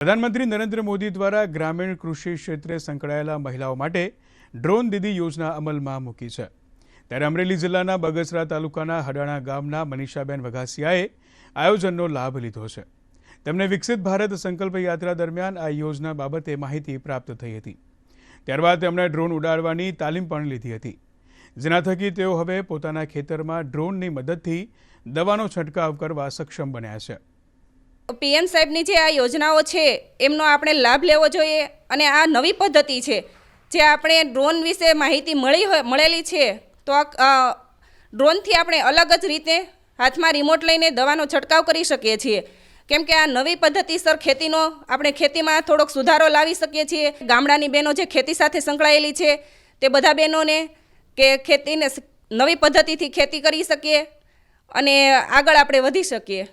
પ્રધાનમંત્રી નરેન્દ્ર મોદી દ્વારા ગ્રામીણ કૃષિ ક્ષેત્રે સંકળાયેલા મહિલાઓ માટે ડ્રોન દીદી યોજના અમલમાં મૂકી છે। ત્યારે અમરેલી જિલ્લાના બગસરા તાલુકાના હડાણા ગામના મનીષાબેન વઘાસિયાએ આયોજનનો લાભ લીધો છે। તેમને વિકસિત ભારત સંકલ્પ યાત્રા દરમિયાન આ યોજના બાબતે માહિતી પ્રાપ્ત થઈ હતી। ત્યારબાદ તેમણે ડ્રોન ઉડાડવાની તાલીમ પણ લીધી હતી, જેના થકી તેઓ હવે પોતાના ખેતરમાં ડ્રોનની મદદથી દવાનો છંટકાવ કરવા સક્ષમ બન્યા છે। પીએમ સાહેબની જે આ યોજનાઓ છે એમનો આપણે લાભ લેવો જોઈએ અને આ નવી પદ્ધતિ છે જે આપણે ડ્રોન વિશે માહિતી મળેલી છે તો આ ડ્રોનથી આપણે અલગ જ રીતે હાથમાં રિમોટ લઈને દવાનો છંટકાવ કરી શકીએ છીએ, કેમ કે આ નવી પદ્ધતિસર ખેતીનો આપણે ખેતીમાં થોડોક સુધારો લાવી શકીએ છીએ। ગામડાની બહેનો જે ખેતી સાથે સંકળાયેલી છે તે બધા બહેનોને કે ખેતીને નવી પદ્ધતિથી ખેતી કરી શકીએ અને આગળ આપણે વધી શકીએ।